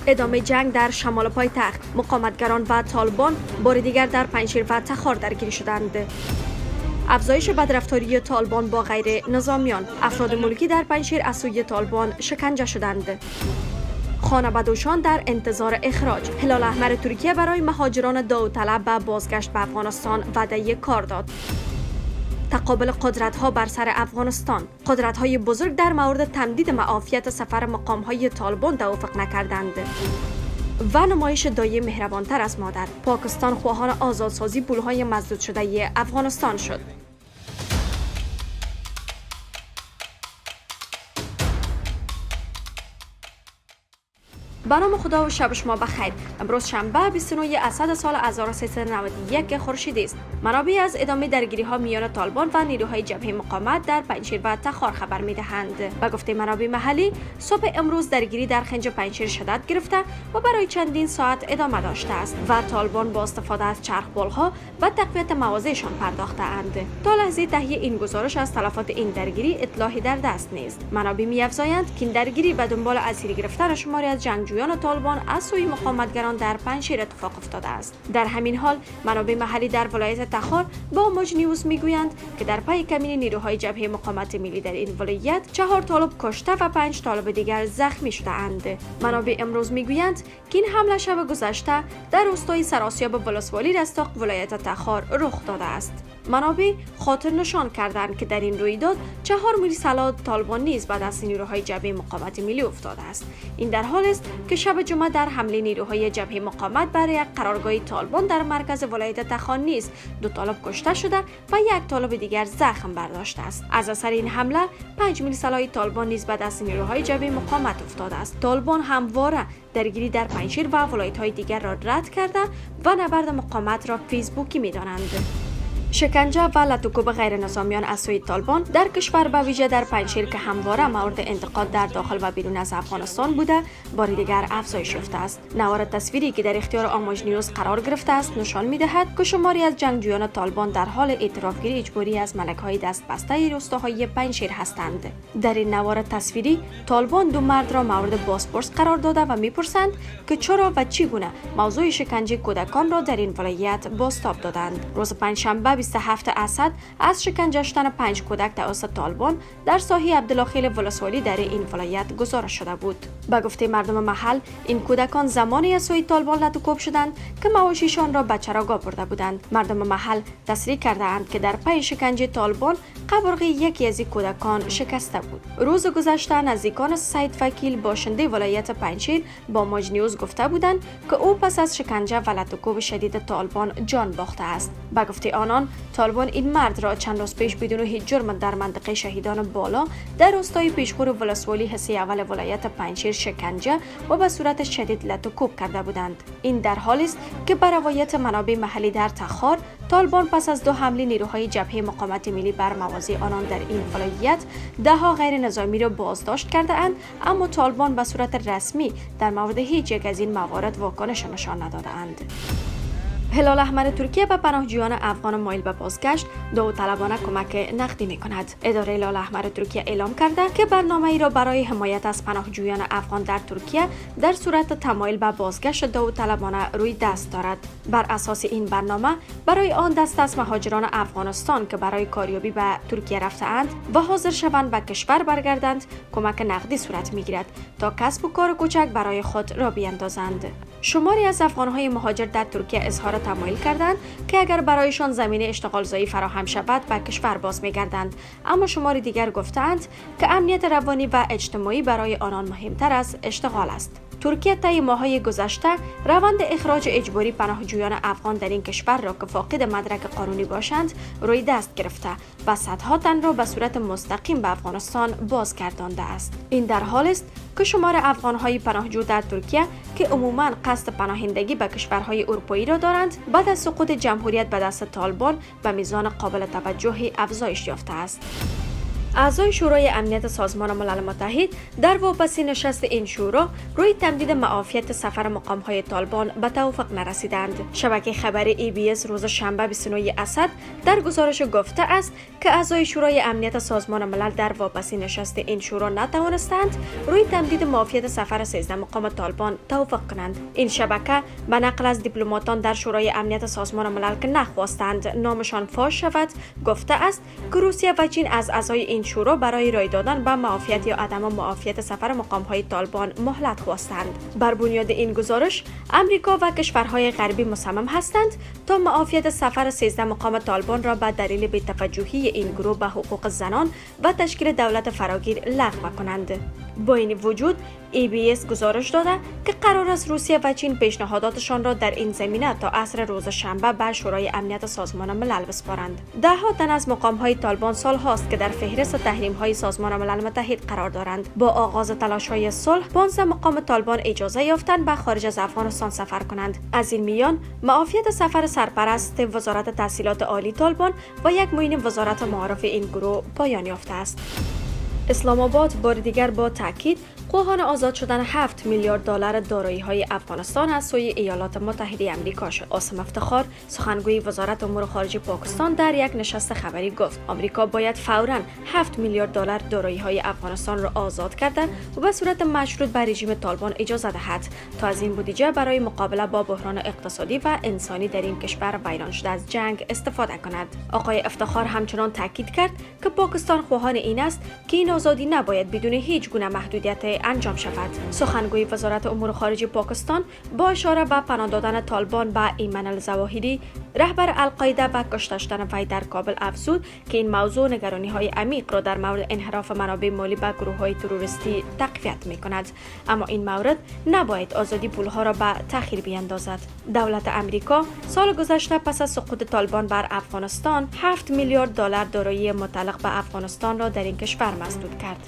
ادامه جنگ در شمال پایتخت، مقاومتگران و طالبان بار دیگر در پنجشیر و تخار درگیر شدند. افزایش بدرفتاری طالبان با غیر نظامیان، افراد ملکی در پنجشیر از سوی طالبان شکنجه شدند. خانواده‌شان در انتظار اخراج. هلال احمر ترکیه برای مهاجران داوطلب به بازگشت به افغانستان وعده کار داد. تقابل قدرت‌ها بر سر افغانستان. قدرت‌های بزرگ در مورد تمدید معافیت سفر مقام‌های طالبان توافق نکردند. و نمایش دایی مهربانتر از مادر. پاکستان خواهان آزادسازی پول‌های مسدود شده افغانستان شد. به نام خدا و شب شما بخیر. امروز شنبه 29 اسد سال 1391 خورشیدی است. منابع از ادامه درگیری ها میان طالبان و نیروهای جبهه مقاومت در پنجشیر و تخار خبر میدهند. به گفته منابع محلی، صبح امروز درگیری در خنج پنجشیر شدت گرفته و برای چندین ساعت ادامه داشته است و طالبان با استفاده از چرخبال ها و تقویت مواضعشان پرداخته اند. تا لحظه تهیه این گزارش از تلفات این درگیری اطلاعی در دست نیست. منابع می‌افزایند که این درگیری به دنبال اسیر گرفتن شماری از جنگجویان طالبان از سوی مقاومتگران در پنجشیر اتفاق افتاده است. در همین حال منابع محلی در ولایت تخار با موج نیوز میگویند که در پی کمین نیروهای جبهه مقاومت ملی در این ولایت 4 طالب کشته و 5 طالب دیگر زخمی شده اند. منابع امروز میگویند که این حمله شب گذشته در روستای سراسیاب ولسوالی رستاق ولایت تخار رخ داده است. منابع خاطر نشان کردند که در این رویداد 4 میرسلا طالبان نیز به دست نیروهای جبهه مقاومت ملی افتاده است. این در حال است که شب جمعه در حمله نیروهای جبهه مقاومت بر یک قرارگاه طالبان در مرکز ولایت تخار نیز 2 طالب کشته شده و 1 طالب دیگر زخم برداشته است. از اثر این حمله 5 میرسلای طالبان نیز به دست نیروهای جبهه مقاومت افتاده است. طالبان همواره درگیری در پنجشیر و ولایت‌های دیگر را رد کرده و نبرد مقاومت را فیسبوکی می‌دانند. شکنجه و لطوکوب غیر نظامیان از سوی طالبان در کشور به ویژه در پنجشیر که همواره مورد انتقاد در داخل و بیرون از افغانستان بوده بار دیگر افزایش یافته است. نوار تصویری که در اختیار آموج نیوز قرار گرفته است نشان می‌دهد که شماری از جنگجویان طالبان در حال اعترافگیری اجباری از ملک‌های دستبسته روستاهای پنجشیر هستند. در این نوار تصویری طالبان 2 مرد را مورد بازپرس قرار داده و می‌پرسند که چرا و چگونه موضوع شکنجه کودکان را در این ولایت بازتاب دادند. روز پنجشنبه 27 اسد از شکنجه شدن 5 کودک توسط طالبان در ساحه عبدالله ولسوالی در این ولایت گزارش شده بود. به گفته مردم محل، این کودکان زمانی از سوی طالبان لطوکوب شدند که مواشیشان را به چراگاه برده بودند. مردم محل تصریح کردند که در پی شکنجه طالبان قبرغ یکی از این کودکان شکسته بود. روز گذشته نزدیکان سید وکیل باشنده ولایت پنجشیر با موج نیوز گفته بودند که او پس از شکنجه و لطوکوب شدید طالبان جان باخته است. به گفته آنان، طالبان این مرد را چند روز پیش بدون هیچ جرم در منطقه شهیدان بالا در روستای پیشخور ولسوالی حصه اول ولایت پنجشیر شکنجه و به صورت شدید لطوکوب کرده بودند. این در حالی است که بر روایت منابع محلی در تخار، طالبان پس از 2 حمله نیروهای جبهه مقاومت ملی بر مواضع آنان در این ولایت 10 غیر نظامی را بازداشت کرده اند، اما طالبان به صورت رسمی در مورد هیچ یک از این موارد واکنش نشان نداده اند. هلال احمر ترکیه به پناهجویان افغان مایل به بازگشت داوطلبانه کمک نقدی می‌کند. اداره هلال احمر ترکیه اعلام کرده که برنامه‌ای را برای حمایت از پناهجویان افغان در ترکیه در صورت تمایل به بازگشت داوطلبانه روی دست دارد. بر اساس این برنامه برای آن دسته از مهاجران افغانستان که برای کاریابی به ترکیه رفته‌اند و حاضر شوند به کشور برگردند کمک نقدی صورت می‌گیرد تا کسب و کار کوچک برای خود را بیاندازند. شماری از افغان‌های مهاجر در ترکیه اظهار تمایل کردند که اگر برایشان زمینه اشتغالزایی فراهم شود به کشور باز می‌گردند، اما شماری دیگر گفتند که امنیت روانی و اجتماعی برای آنان مهمتر از اشتغال است. ترکیه طی ماه‌های گذشته روند اخراج اجباری پناهجویان افغان در این کشور را که فاقد مدرک قانونی باشند روی دست گرفته و صدها تن را به صورت مستقیم به افغانستان بازگردانده است. این در حال است که شمار افغان‌های پناهجو در ترکیه که عموماً قصد پناهندگی به کشورهای اروپایی را دارند، بعد از سقوط جمهوریت به دست طالبان به میزان قابل توجهی افزایش یافته است. اعضای شورای امنیت سازمان ملل متحد در واپسی نشست این شورا روی تمدید معافیت سفر مقام‌های طالبان به توافق نرسیدند. شبکه خبری EBS روز شنبه 29 اسد در گزارش گفته است که اعضای شورای امنیت سازمان ملل در واپسی نشست این شورا نتوانستند روی تمدید معافیت سفر 13 مقام طالبان توافق کنند. این شبکه به نقل از دیپلماتان در شورای امنیت سازمان ملل که نخواستند نامشان فاش شود گفته است که روسیه و چین از اعضای این شورا برای رای دادن به معافیت یا عدم معافیت سفر مقام‌های طالبان مهلت خواستند. بر بنیاد این گزارش امریکا و کشورهای غربی مصمم هستند تا معافیت سفر 13 مقام طالبان را به دلیل بی‌توجهی این گروه به حقوق زنان و تشکیل دولت فراگیر لغو کنند. با این وجود EBS گزارش داده که قرار است روسیه و چین پیشنهاداتشان را در این زمینه تا عصر روز شنبه به شورای امنیت سازمان ملل بسپارند. ده‌ها تن از مقام‌های طالبان سال هاست که در فهرست تحریم‌های سازمان ملل متحد قرار دارند. با آغاز تلاش‌های صلح 15 مقام طالبان اجازه یافتند به خارج از افغانستان سفر کنند. از این میان معافیت سفر سرپرست وزارت تحصیلات عالی طالبان و یک معین وزارت معارف این گروه پایان یافته است. اسلام آباد بار دیگر با تاکید خواهان آزاد شدن 7 میلیارد دلار دارایی‌های افغانستان از سوی ایالات متحده آمریکا شد. عاصم افتخار سخنگوی وزارت امور خارجه پاکستان در یک نشست خبری گفت آمریکا باید فوراً 7 میلیارد دلار دارایی‌های افغانستان را آزاد کرده و به صورت مشروط به رژیم طالبان اجازه دهد تا از این بودجه برای مقابله با بحران اقتصادی و انسانی در این کشور ویران شده از جنگ استفاده کند. آقای افتخار همچنان تاکید کرد که پاکستان خواهان این است که این آزادی نباید بدون هیچ گونه محدودیت انجام شود. سخنگوی وزارت امور خارجه پاکستان با اشاره به پناه دادن طالبان به ایمن الظواهری رهبر القاعده و کشته شدن وی در کابل افزود که این موضوع نگرانی‌های عمیق را در مورد انحراف منابع مالی به گروه‌های تروریستی تقویت می‌کند، اما این مورد نباید آزادی پول‌ها را به تأخیر بیندازد. دولت امریکا سال گذشته پس از سقوط طالبان بر افغانستان 7 میلیارد دلار دارایی متعلق به افغانستان را در این کشور مسدود کرد.